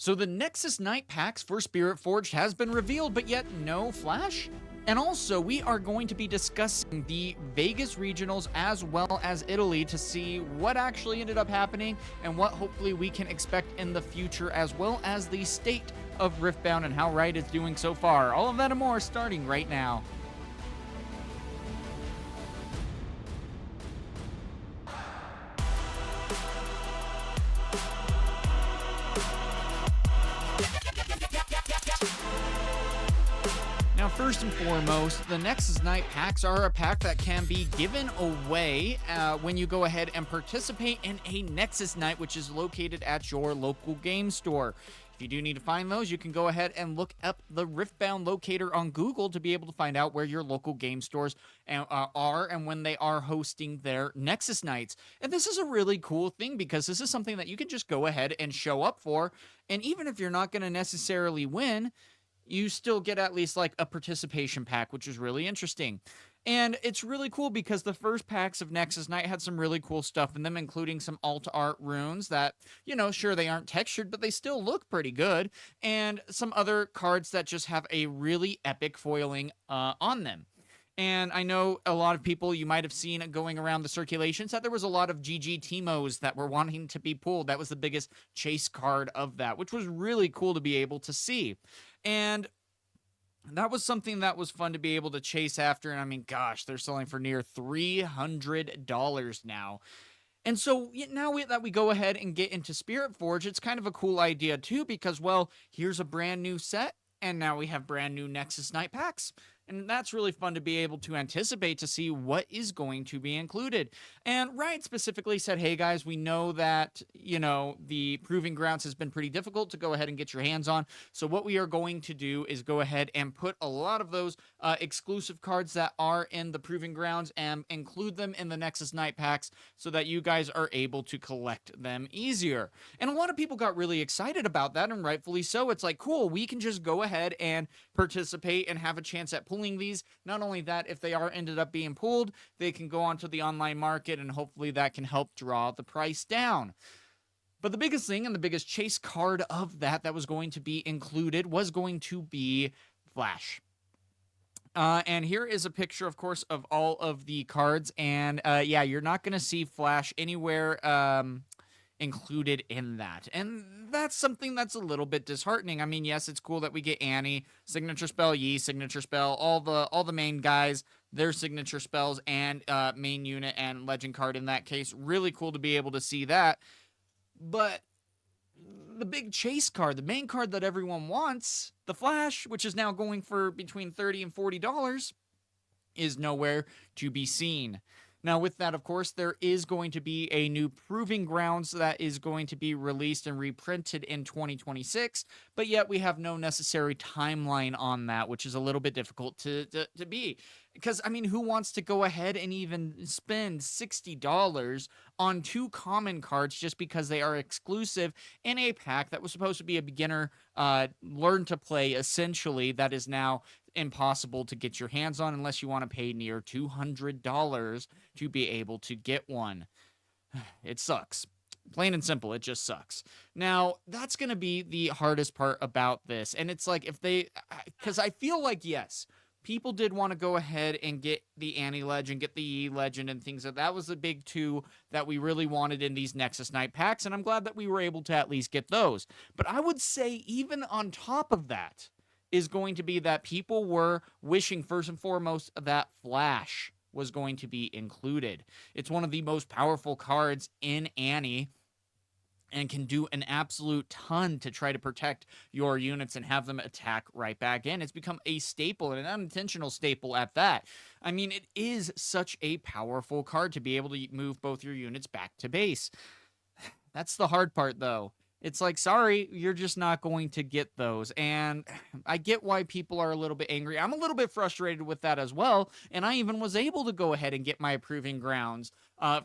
So the Nexus Night Packs for Spiritforged has been revealed, but yet no Flash? And also, we are going to be discussing the Vegas Regionals as well as Italy to see what actually ended up happening and what hopefully we can expect in the future, as well as the state of Riftbound and how Riot is doing so far. All of that and more starting right now. Now, first and foremost, the Nexus Night Packs are a pack that can be given away when you go ahead and participate in a Nexus Night, which is located at your local game store. If you do need to find those, you can go ahead and look up the Riftbound locator on Google to be able to find out where your local game stores are and when they are hosting their Nexus Nights. And this is a really cool thing because this is something that you can just go ahead and show up for. And even if you're not going to necessarily win, you still get at least like a participation pack, which is really interesting. And it's really cool because the first packs of Nexus Knight had some really cool stuff in them, including some alt art runes that, you know, sure, they aren't textured, but they still look pretty good. And some other cards that just have a really epic foiling on them. And I know a lot of people, you might have seen going around the circulations, that there was a lot of GG Teemos that were wanting to be pulled. That was the biggest chase card of that, which was really cool to be able to see. And that was something that was fun to be able to chase after. And I mean, gosh, they're selling for near $300 now. And so now that we go ahead and get into Spiritforged, it's kind of a cool idea too, because, well, here's a brand new set, and now we have brand new Nexus Night Packs. And that's really fun to be able to anticipate to see what is going to be included. And Riot specifically said, hey guys, we know that, you know, the Proving Grounds has been pretty difficult to go ahead and get your hands on. So what we are going to do is go ahead and put a lot of those exclusive cards that are in the Proving Grounds and include them in the Nexus Night Packs so that you guys are able to collect them easier. And a lot of people got really excited about that, and rightfully so. It's like, cool, we can just go ahead and participate and have a chance at pulling these. Not only that, if they are ended up being pulled, they can go onto the online market, and hopefully that can help draw the price down. But the biggest thing and the biggest chase card of that was going to be included was going to be Flash. And here is a picture, of course, of all of the cards. And yeah, you're not going to see Flash anywhere included in that. And that's something that's a little bit disheartening. I mean, yes, it's cool that we get Annie, signature spell, Yi, signature spell, all the main guys, their signature spells, and main unit and legend card in that case. Really cool to be able to see that. But the big chase card, the main card that everyone wants, the Flash, which is now going for between $30 and $40, is nowhere to be seen. Now, with that, of course, there is going to be a new Proving Grounds that is going to be released and reprinted in 2026, but yet we have no necessary timeline on that, which is a little bit difficult to be. Because, I mean, who wants to go ahead and even spend $60 on 2 common cards just because they are exclusive in a pack that was supposed to be a beginner learn to play, essentially, that is now impossible to get your hands on unless you want to pay near $200 to be able to get one. It sucks. Plain and simple, it just sucks. Now, that's going to be the hardest part about this. And it's like, if they, because I feel like, yes, people did want to go ahead and get the Annie Legend, get the Yi Legend, and things like that. That was the big 2 that we really wanted in these Nexus Night Packs, and I'm glad that we were able to at least get those. But I would say, even on top of that, is going to be that people were wishing, first and foremost, that Flash was going to be included. It's one of the most powerful cards in Annie and can do an absolute ton to try to protect your units and have them attack right back in. It's become a staple, and an unintentional staple at that. I mean, it is such a powerful card to be able to move both your units back to base. That's the hard part, though. It's like, sorry, you're just not going to get those. And I get why people are a little bit angry. I'm a little bit frustrated with that as well. And I even was able to go ahead and get my Proving Grounds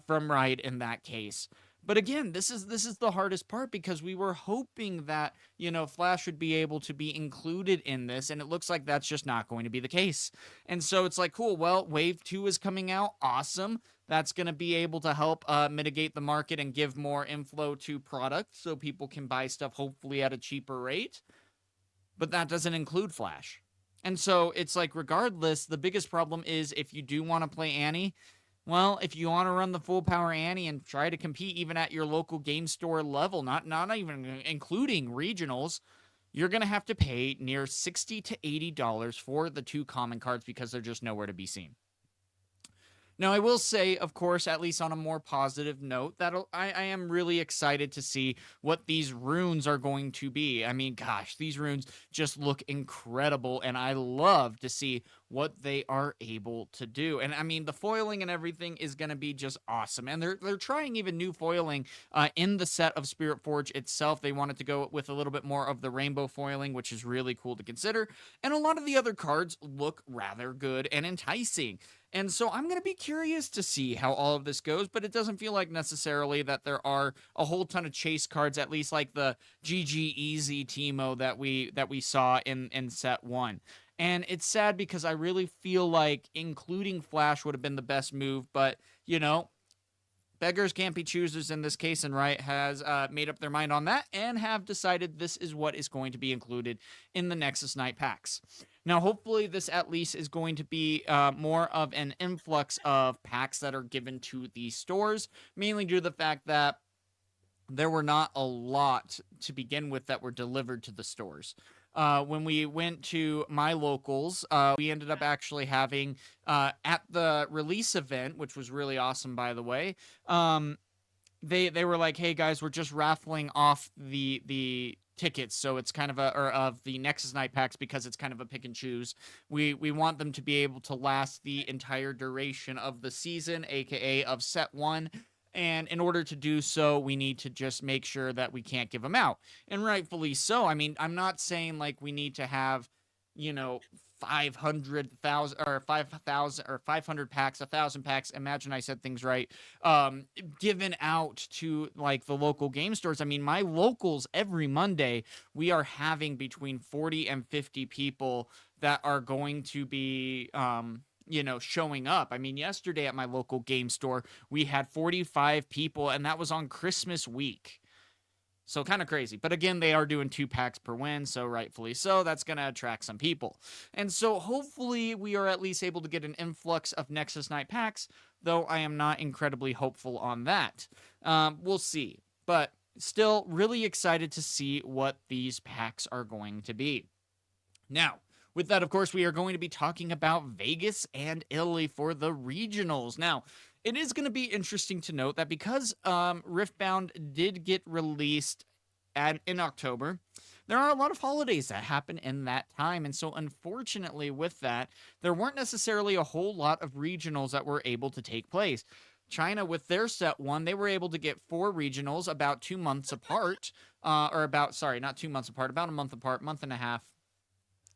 from Riot in that case. But again, this is the hardest part, because we were hoping that, you know, Flash would be able to be included in this, and it looks like that's just not going to be the case. And so it's like, cool, well, Wave 2 is coming out, awesome. That's going to be able to help mitigate the market and give more inflow to product so people can buy stuff hopefully at a cheaper rate. But that doesn't include Flash. And so it's like, regardless, the biggest problem is if you do want to play Annie, well, if you want to run the full power Annie and try to compete even at your local game store level, not even including regionals, you're going to have to pay near $60 to $80 for the 2 common cards because they're just nowhere to be seen. Now, I will say, of course, at least on a more positive note, that I am really excited to see what these runes are going to be. I mean, gosh, these runes just look incredible, and I love to see what they are able to do. And I mean, the foiling and everything is going to be just awesome. And they're trying even new foiling in the set of Spiritforged itself. They wanted to go with a little bit more of the rainbow foiling, which is really cool to consider. And a lot of the other cards look rather good and enticing. And so I'm going to be curious to see how all of this goes, but it doesn't feel like necessarily that there are a whole ton of chase cards, at least like the GG Easy Teemo that we saw in set 1. And it's sad because I really feel like including Flash would have been the best move, but, you know, beggars can't be choosers in this case, and Riot has made up their mind on that and have decided this is what is going to be included in the Nexus Night Packs. Now, hopefully this at least is going to be more of an influx of packs that are given to these stores, mainly due to the fact that there were not a lot to begin with that were delivered to the stores. When we went to my locals, we ended up actually having, at the release event, which was really awesome, by the way, they were like, hey guys, we're just raffling off the tickets, so it's kind of of the Nexus Night Packs, because it's kind of a pick and choose. We want them to be able to last the entire duration of the season, aka of set 1. And in order to do so, we need to just make sure that we can't give them out. And rightfully so. I mean, I'm not saying like we need to have, you know, 500,000 or 5,000 or 500 packs, 1,000 packs. Imagine I said things right. Given out to like the local game stores. I mean, my locals every Monday, we are having between 40 and 50 people that are going to be, you know, showing up. I mean, yesterday at my local game store, we had 45 people, and that was on Christmas week. So kind of crazy. But again, they are doing 2 packs per win, so rightfully so, that's going to attract some people. And so hopefully we are at least able to get an influx of Nexus Night Packs, though I am not incredibly hopeful on that. We'll see. But still really excited to see what these packs are going to be. Now, with that, of course, we are going to be talking about Vegas and Italy for the regionals. Now, it is going to be interesting to note that because Riftbound did get released in October, there are a lot of holidays that happen in that time. And so, unfortunately, with that, there weren't necessarily a whole lot of regionals that were able to take place. China, with their set 1, they were able to get 4 regionals about 2 months apart, not 2 months apart, about a month apart, month and a half.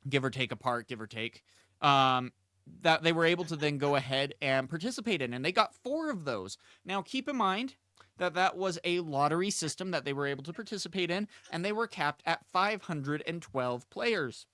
Give or take, that they were able to then go ahead and participate in, and they got 4 of those. Now, keep in mind that that was a lottery system that they were able to participate in, and they were capped at 512 players.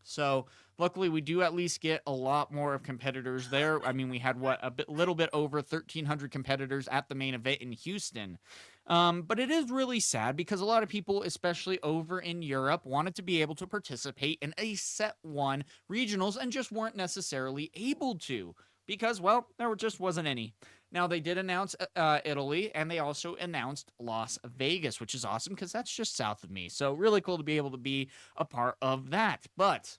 So, luckily, we do at least get a lot more of competitors there. I mean, we had, little bit over 1,300 competitors at the main event in Houston. But it is really sad because a lot of people, especially over in Europe, wanted to be able to participate in a set 1 regionals and just weren't necessarily able to because, well, there just wasn't any. Now, they did announce Italy, and they also announced Las Vegas, which is awesome because that's just south of me. So really cool to be able to be a part of that. But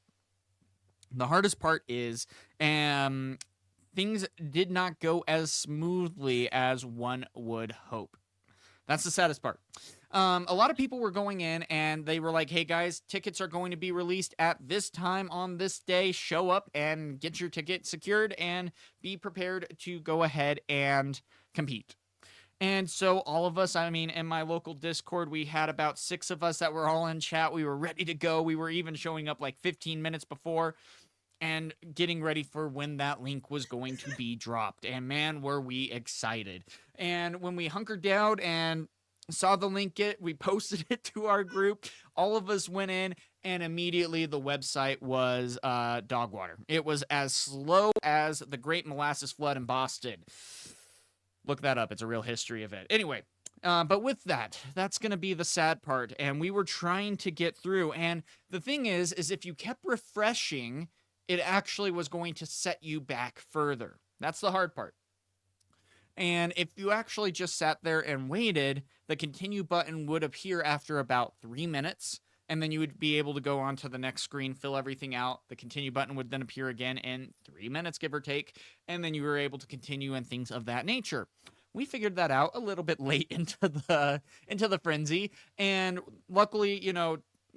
the hardest part is things did not go as smoothly as one would hope. That's the saddest part. A lot of people were going in and they were like, hey guys, tickets are going to be released at this time on this day. Show up and get your ticket secured and be prepared to go ahead and compete. And so all of us, I mean, in my local Discord, we had about 6 of us that were all in chat. We were ready to go. We were even showing up like 15 minutes before and getting ready for when that link was going to be dropped. And man, were we excited. And when we hunkered down and saw the link we posted it to our group, all of us went in and immediately the website was dog water. It was as slow as the Great Molasses Flood in Boston. Look that up. It's a real history event. Anyway, but with that, that's going to be the sad part. And we were trying to get through. And the thing is if you kept refreshing, it actually was going to set you back further. That's the hard part. And if you actually just sat there and waited, the continue button would appear after about 3 minutes. And then you would be able to go on to the next screen, fill everything out. The continue button would then appear again in 3 minutes, give or take. And then you were able to continue and things of that nature. We figured that out a little bit late into the frenzy. And luckily,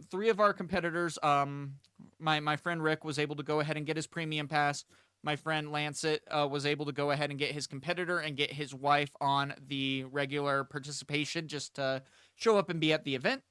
3 of our competitors, my friend Rick was able to go ahead and get his premium pass. My friend Lancet was able to go ahead and get his competitor and get his wife on the regular participation just to show up and be at the event.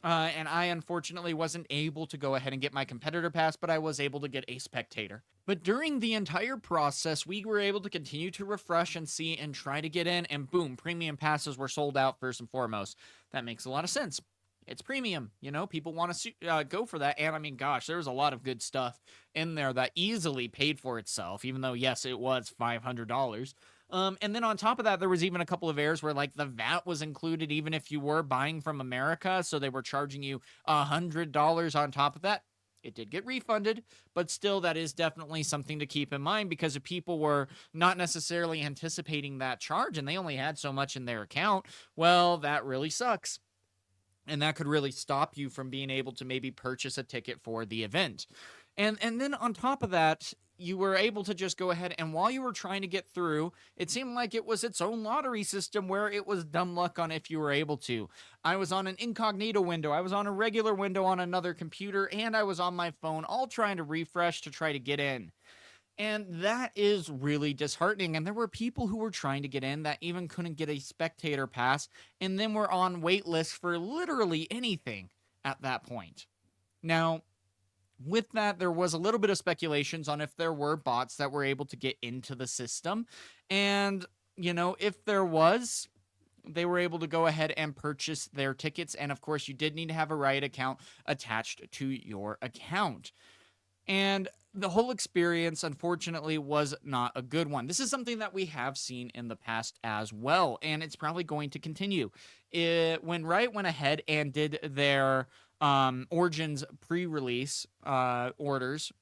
And I unfortunately wasn't able to go ahead and get my competitor pass, but I was able to get a spectator. But during the entire process, we were able to continue to refresh and see and try to get in, and boom, premium passes were sold out first and foremost. That makes a lot of sense. It's premium, people want to go for that. And I mean, gosh, there was a lot of good stuff in there that easily paid for itself, even though, yes, it was $500. And then on top of that, there was even a couple of errors where like the VAT was included even if you were buying from America. So they were charging you $100 on top of that. It did get refunded, but still that is definitely something to keep in mind, because if people were not necessarily anticipating that charge and they only had so much in their account, well, that really sucks. And that could really stop you from being able to maybe purchase a ticket for the event. And then on top of that, you were able to just go ahead, and while you were trying to get through, it seemed like it was its own lottery system where it was dumb luck on if you were able to. I was on an incognito window, I was on a regular window on another computer, and I was on my phone, all trying to refresh to try to get in. And that is really disheartening. And there were people who were trying to get in that even couldn't get a spectator pass, and then were on wait lists for literally anything at that point. Now, with that, there was a little bit of speculations on if there were bots that were able to get into the system. And, if there was, they were able to go ahead and purchase their tickets. And of course, you did need to have a Riot account attached to your account. And the whole experience, unfortunately, was not a good one. This is something that we have seen in the past as well, and it's probably going to continue. When Riot went ahead and did their Origins pre-release orders,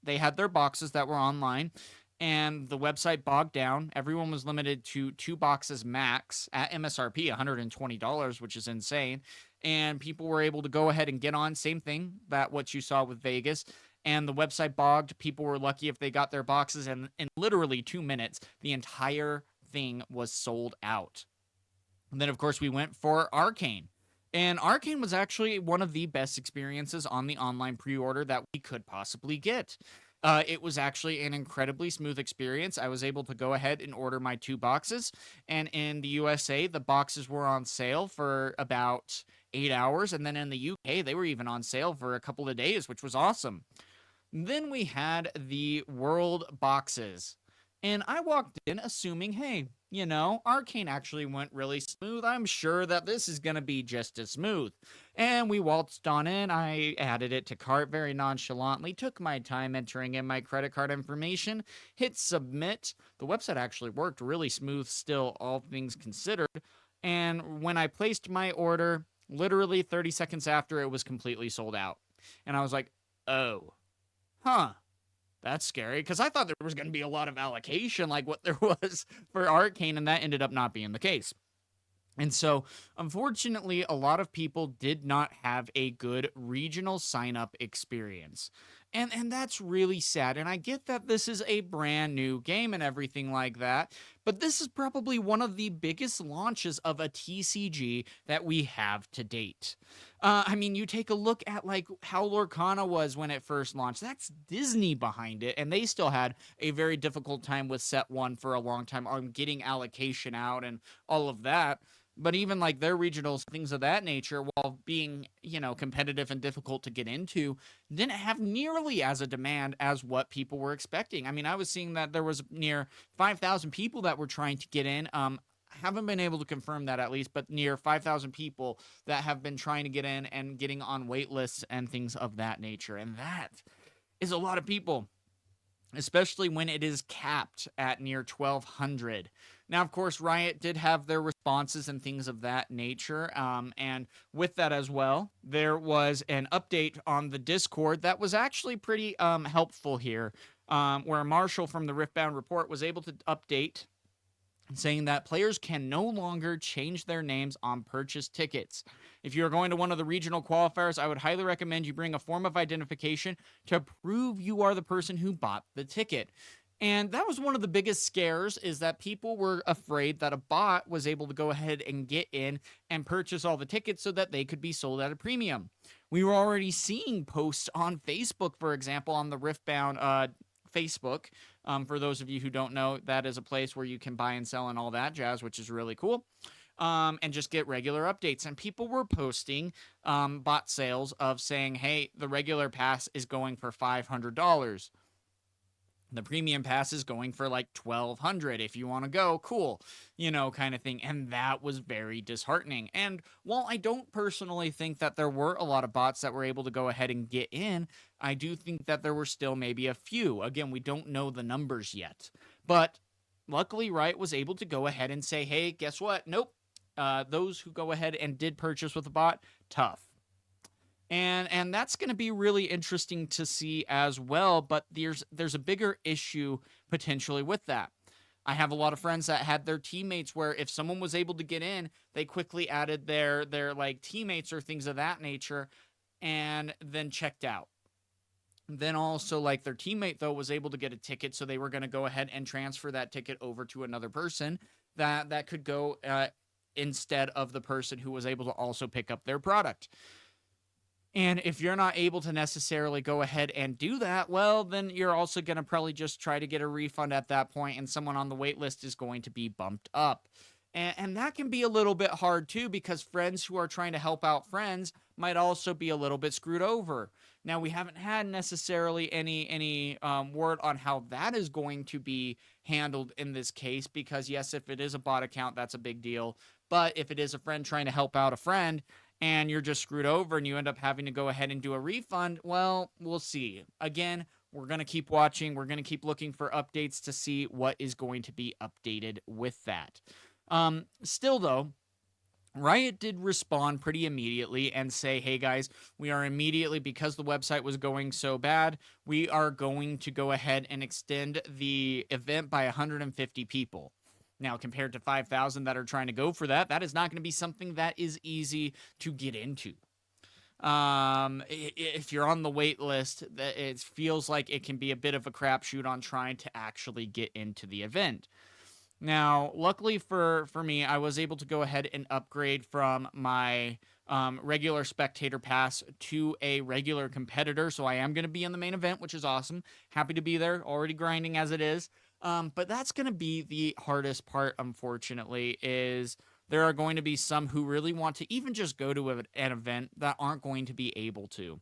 they had their boxes that were online, and the website bogged down. Everyone was limited to 2 boxes max at MSRP, $120, which is insane. And people were able to go ahead and get on. Same thing that what you saw with Vegas. And the website bogged. People were lucky if they got their boxes, and in literally 2 minutes, the entire thing was sold out. And then, of course, we went for Arcane. And Arcane was actually one of the best experiences on the online pre-order that we could possibly get. It was actually an incredibly smooth experience. I was able to go ahead and order my 2 boxes. And in the USA, the boxes were on sale for about 8 hours. And then in the UK, they were even on sale for a couple of days, which was awesome. Then we had the World boxes. And I walked in assuming, hey, Arcane actually went really smooth. I'm sure that this is going to be just as smooth. And we waltzed on in. I added it to cart very nonchalantly, took my time entering in my credit card information, hit submit. The website actually worked really smooth still, all things considered. And when I placed my order, literally 30 seconds after, it was completely sold out. And I was like, oh, that's scary, because I thought there was going to be a lot of allocation like what there was for Arcane, and that ended up not being the case. And so, unfortunately, a lot of people did not have a good regional sign-up experience. And that's really sad. And I get that this is a brand new game and everything like that, but this is probably one of the biggest launches of a TCG that we have to date. You take a look at like how Lorcana was when it first launched. That's Disney behind it, and they still had a very difficult time with Set 1 for a long time on getting allocation out and all of that. But even like their regionals, things of that nature, while being, competitive and difficult to get into, didn't have nearly as a demand as what people were expecting. I was seeing that there was near 5,000 people that were trying to get in. haven't been able to confirm that at least, but near 5,000 people that have been trying to get in and getting on wait lists and things of that nature. And that is a lot of people, especially when it is capped at near 1,200. Now, of course, Riot did have their responses and things of that nature. And with that as well, there was an update on the Discord that was actually pretty helpful here, where Marshall from the Riftbound report was able to update saying that players can no longer change their names on purchase tickets. If you're going to one of the regional qualifiers, I would highly recommend you bring a form of identification to prove you are the person who bought the ticket. And that was one of the biggest scares, is that people were afraid that a bot was able to go ahead and get in and purchase all the tickets so that they could be sold at a premium. We were already seeing posts on Facebook, for example, on the Riftbound Facebook. For those of you who don't know, that is a place where you can buy and sell and all that jazz, which is really cool. And just get regular updates. And people were posting bot sales of saying, hey, the regular pass is going for $500. The premium pass is going for like $1,200. If you want to go, cool, kind of thing. And that was very disheartening. And while I don't personally think that there were a lot of bots that were able to go ahead and get in, I do think that there were still maybe a few. Again, we don't know the numbers yet. But luckily, Riot was able to go ahead and say, hey, guess what? Nope. Those who go ahead and did purchase with a bot, tough. And that's going to be really interesting to see as well, but there's a bigger issue potentially with that. I have a lot of friends that had their teammates where if someone was able to get in, they quickly added their like teammates or things of that nature and then checked out. Then also, like, their teammate, though, was able to get a ticket, so they were going to go ahead and transfer that ticket over to another person that could go instead of the person who was able to also pick up their product. And if you're not able to necessarily go ahead and do that, well, then you're also going to probably just try to get a refund at that point, and someone on the wait list is going to be bumped up. And that can be a little bit hard, too, because friends who are trying to help out friends might also be a little bit screwed over. Now, we haven't had necessarily any word on how that is going to be handled in this case, because, yes, if it is a bot account, that's a big deal. But if it is a friend trying to help out a friend, and you're just screwed over and you end up having to go ahead and do a refund, well, we'll see. Again, we're going to keep watching. We're going to keep looking for updates to see what is going to be updated with that. Still, though, Riot did respond pretty immediately and say, hey, guys, we are immediately, because the website was going so bad, we are going to go ahead and extend the event by 150 people. Now, compared to 5,000 that are trying to go for that, that is not going to be something that is easy to get into. If you're on the wait list, it feels like it can be a bit of a crapshoot on trying to actually get into the event. Now, luckily for me, I was able to go ahead and upgrade from my regular spectator pass to a regular competitor, so I am going to be in the main event, which is awesome. Happy to be there, already grinding as it is. But that's going to be the hardest part, unfortunately, is there are going to be some who really want to even just go to an event that aren't going to be able to.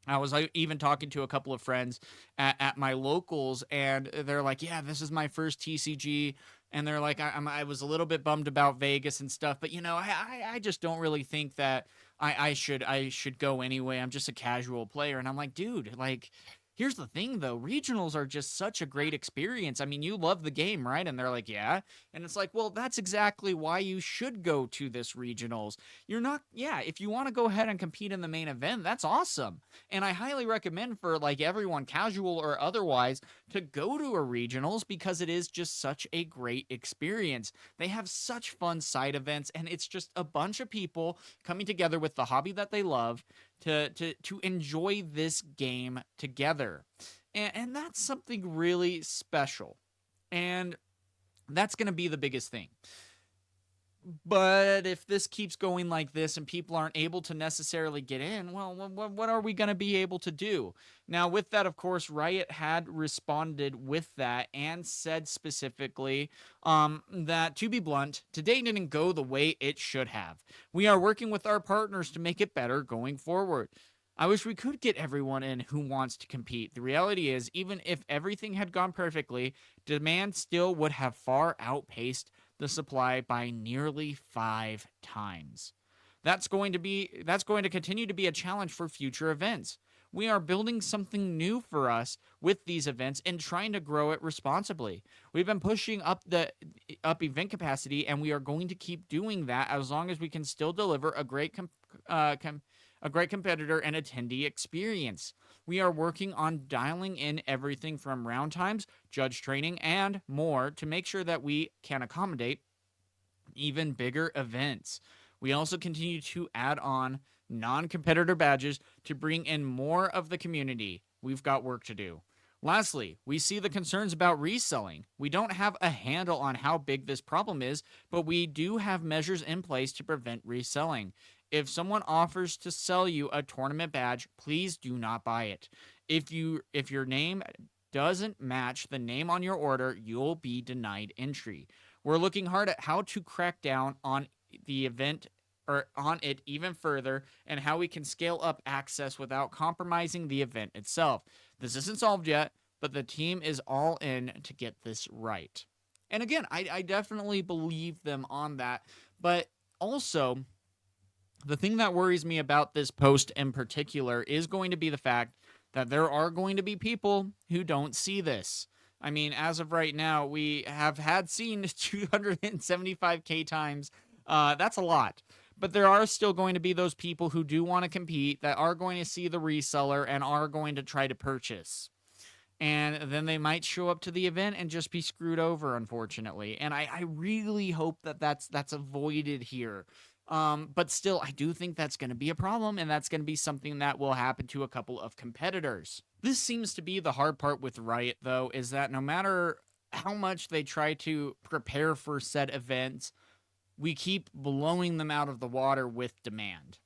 I was even talking to a couple of friends at my locals, and they're like, yeah, this is my first TCG. And they're like, I was a little bit bummed about Vegas and stuff, but, I just don't really think that I should go anyway. I'm just a casual player. And I'm like, dude, like, here's the thing, though. Regionals are just such a great experience. I mean, you love the game, right? And they're like, yeah. And it's like, well, that's exactly why you should go to this regionals. If you want to go ahead and compete in the main event, that's awesome. And I highly recommend for, like, everyone, casual or otherwise, to go to a regionals because it is just such a great experience. They have such fun side events, and it's just a bunch of people coming together with the hobby that they love to enjoy this game together. And that's something really special. And that's going to be the biggest thing. But if this keeps going like this and people aren't able to necessarily get in, well, what are we going to be able to do? Now, with that, of course, Riot had responded with that and said specifically that, to be blunt, today didn't go the way it should have. We are working with our partners to make it better going forward. I wish we could get everyone in who wants to compete. The reality is, even if everything had gone perfectly, demand still would have far outpaced the supply by nearly 5 times. That's going to continue to be a challenge for future events. We are building something new for us with these events and trying to grow it responsibly. We've been pushing up event capacity, and we are going to keep doing that as long as we can still deliver a great competitor and attendee experience. We are working on dialing in everything from round times, judge training, and more to make sure that we can accommodate even bigger events. We also continue to add on non-competitor badges to bring in more of the community. We've got work to do. Lastly, we see the concerns about reselling. We don't have a handle on how big this problem is, but we do have measures in place to prevent reselling. If someone offers to sell you a tournament badge, please do not buy it. If your name doesn't match the name on your order, you'll be denied entry. We're looking hard at how to crack down on the event or on it even further, and how we can scale up access without compromising the event itself. This isn't solved yet, but the team is all in to get this right. And again, I definitely believe them on that. But also, the thing that worries me about this post in particular is going to be the fact that there are going to be people who don't see this. I mean, as of right now, we have seen 275k times. That's a lot. But there are still going to be those people who do want to compete, that are going to see the reseller and are going to try to purchase. And then they might show up to the event and just be screwed over, unfortunately. And I really hope that that's avoided here. But still, I do think that's going to be a problem, and that's going to be something that will happen to a couple of competitors. This seems to be the hard part with Riot, though, is that no matter how much they try to prepare for said events, we keep blowing them out of the water with demand.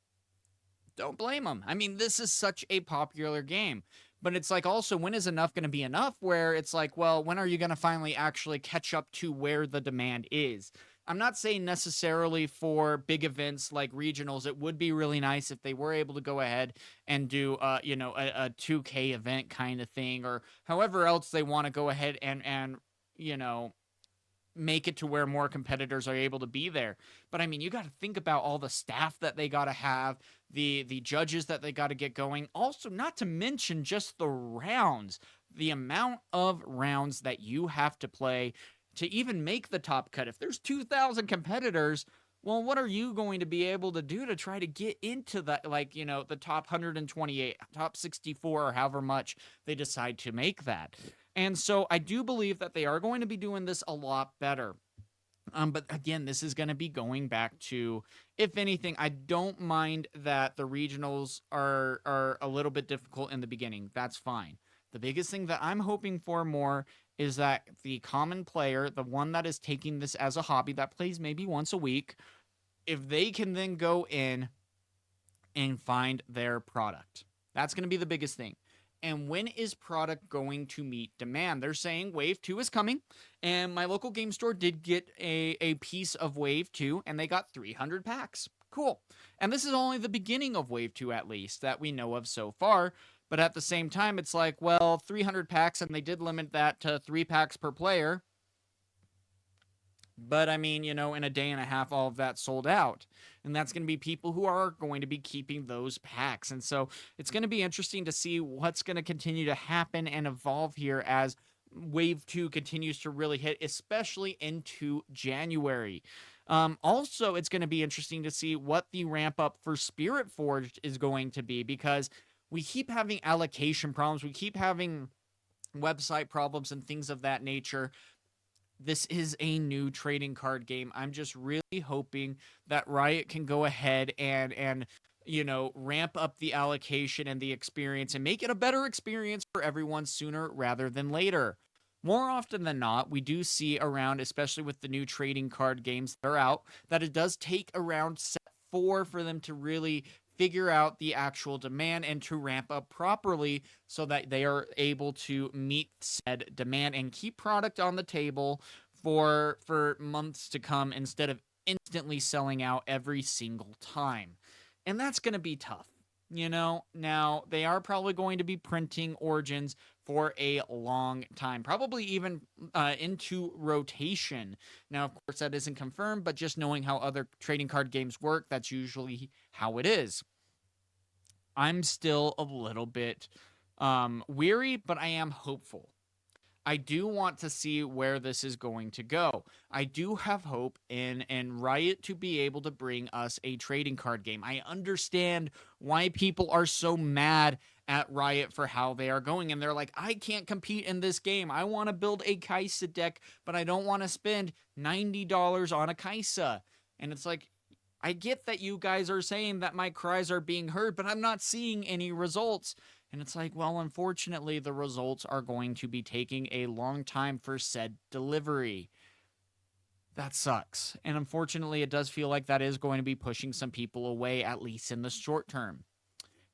Don't blame them. I mean, this is such a popular game. But it's like, also, when is enough going to be enough? Where it's like, well, when are you going to finally actually catch up to where the demand is? I'm not saying necessarily for big events like regionals. It would be really nice if they were able to go ahead and do, a 2K event kind of thing, or however else they want to go ahead and make it to where more competitors are able to be there. But I mean, you got to think about all the staff that they got to have, the judges that they got to get going. Also, not to mention just the rounds, the amount of rounds that you have to play to even make the top cut. If there's 2,000 competitors, well, what are you going to be able to do to try to get into that, the top 128, top 64, or however much they decide to make that? And so I do believe that they are going to be doing this a lot better. But again, this is going to be going back to, if anything, I don't mind that the regionals are a little bit difficult in the beginning. That's fine. The biggest thing that I'm hoping for more is that the common player, the one that is taking this as a hobby, that plays maybe once a week, if they can then go in and find their product. That's going to be the biggest thing. And when is product going to meet demand? They're saying Wave 2 is coming, and my local game store did get a piece of Wave 2, and they got 300 packs. Cool. And this is only the beginning of Wave 2, at least, that we know of so far. But at the same time, it's like, well, 300 packs, and they did limit that to 3 packs per player. But I mean, in a day and a half, all of that sold out. And that's going to be people who are going to be keeping those packs. And so it's going to be interesting to see what's going to continue to happen and evolve here as Wave 2 continues to really hit, especially into January. Also, it's going to be interesting to see what the ramp up for Spiritforged is going to be, because we keep having allocation problems. We keep having website problems and things of that nature. This is a new trading card game. I'm just really hoping that Riot can go ahead and ramp up the allocation and the experience and make it a better experience for everyone sooner rather than later. More often than not, we do see around, especially with the new trading card games that are out, that it does take around set 4 for them to really figure out the actual demand and to ramp up properly so that they are able to meet said demand and keep product on the table for months to come, instead of instantly selling out every single time. And that's going to be tough. Now they are probably going to be printing Origins for a long time, probably even into rotation. Now, of course, that isn't confirmed, but just knowing how other trading card games work, that's usually how it is. I'm still a little bit weary, but I am hopeful. I do want to see where this is going to go. I do have hope in Riot to be able to bring us a trading card game. I understand why people are so mad at Riot for how they are going, and they're like, I can't compete in this game. I want to build a Kai'Sa deck, but I don't want to spend $90 on a Kai'Sa. And it's like, I get that you guys are saying that my cries are being heard, but I'm not seeing any results. And it's like, well, unfortunately, the results are going to be taking a long time for said delivery. That sucks. And unfortunately, it does feel like that is going to be pushing some people away, at least in the short term.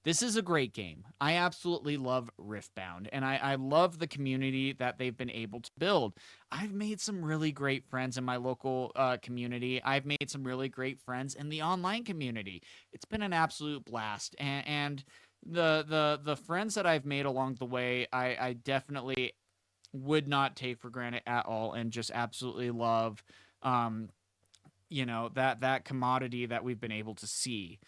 This is a great game. I absolutely love Riftbound, and I love the community that they've been able to build. I've made some really great friends in my local community. I've made some really great friends in the online community. It's been an absolute blast, and the friends that I've made along the way, I definitely would not take for granted at all, and just absolutely love, that commodity that we've been able to see.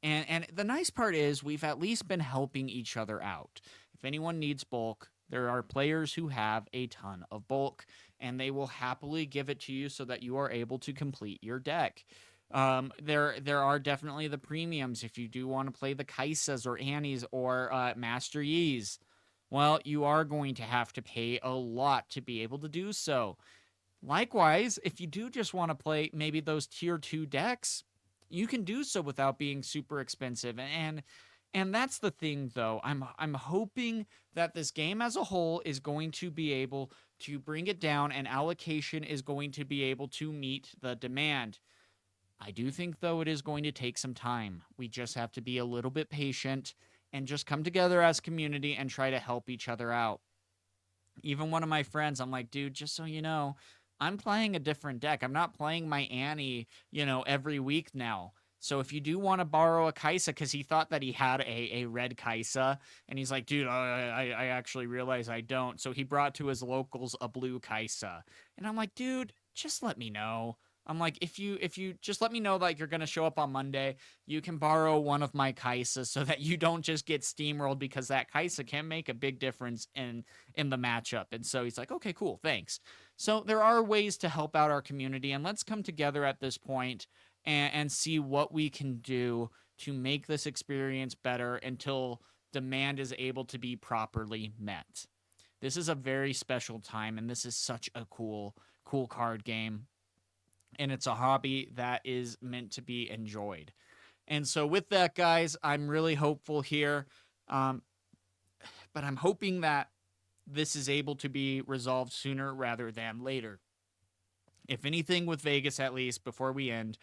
And the nice part is we've at least been helping each other out. If anyone needs bulk, there are players who have a ton of bulk, and they will happily give it to you so that you are able to complete your deck. There are definitely the premiums if you do want to play the Kai'Sas or Annies or Master Yi's. Well, you are going to have to pay a lot to be able to do so. Likewise, if you do just want to play maybe those tier 2 decks, you can do so without being super expensive. And that's the thing, though. I'm hoping that this game as a whole is going to be able to bring it down, and allocation is going to be able to meet the demand. I do think, though, it is going to take some time. We just have to be a little bit patient and just come together as a community and try to help each other out. Even one of my friends, I'm like, dude, just so you know, I'm playing a different deck. I'm not playing my Annie, every week now. So if you do want to borrow a Kai'Sa, because he thought that he had a red Kai'Sa, and he's like, dude, I actually realize I don't. So he brought to his locals a blue Kai'Sa. And I'm like, dude, just let me know. I'm like, if you just let me know like you're gonna show up on Monday, you can borrow one of my Kai'Sas so that you don't just get steamrolled, because that Kai'Sa can make a big difference in the matchup. And so he's like, okay, cool, thanks. So there are ways to help out our community, and let's come together at this point and see what we can do to make this experience better until demand is able to be properly met. This is a very special time, and this is such a cool card game. And it's a hobby that is meant to be enjoyed. And so with that, guys, I'm really hopeful here. But I'm hoping that this is able to be resolved sooner rather than later. If anything, with Vegas, at least, before we end,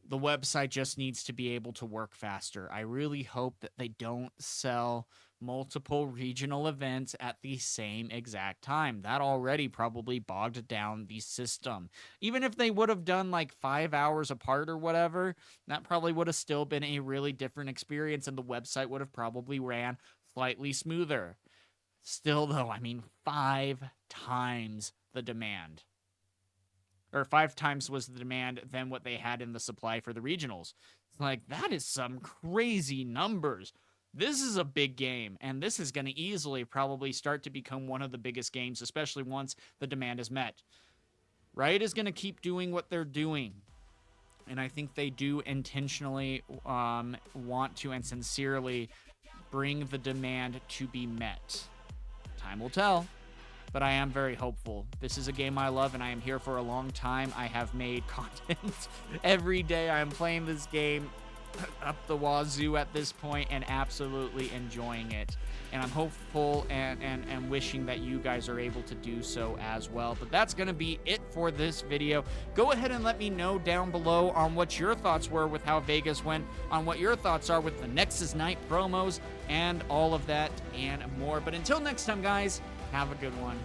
the website just needs to be able to work faster. I really hope that they don't sell multiple regional events at the same exact time. That already probably bogged down the system. Even if they would have done like 5 hours apart or whatever, that probably would have still been a really different experience, and the website would have probably ran slightly smoother. Still, though, 5 times the demand. Or 5 times was the demand than what they had in the supply for the regionals. It's like, that is some crazy numbers. This is a big game, and this is going to easily probably start to become one of the biggest games, especially once the demand is met. Riot is going to keep doing what they're doing, and I think they do intentionally want to and sincerely bring the demand to be met. Time will tell, but I am very hopeful. This is a game I love, and I am here for a long time. I have made content every day. I am playing this game up the wazoo at this point and absolutely enjoying it. And I'm hopeful and wishing that you guys are able to do so as well. But that's going to be it for this video. Go ahead and let me know down below on what your thoughts were with how Vegas went, on what your thoughts are with the Nexus Night promos, and all of that and more. But until next time, guys, have a good one.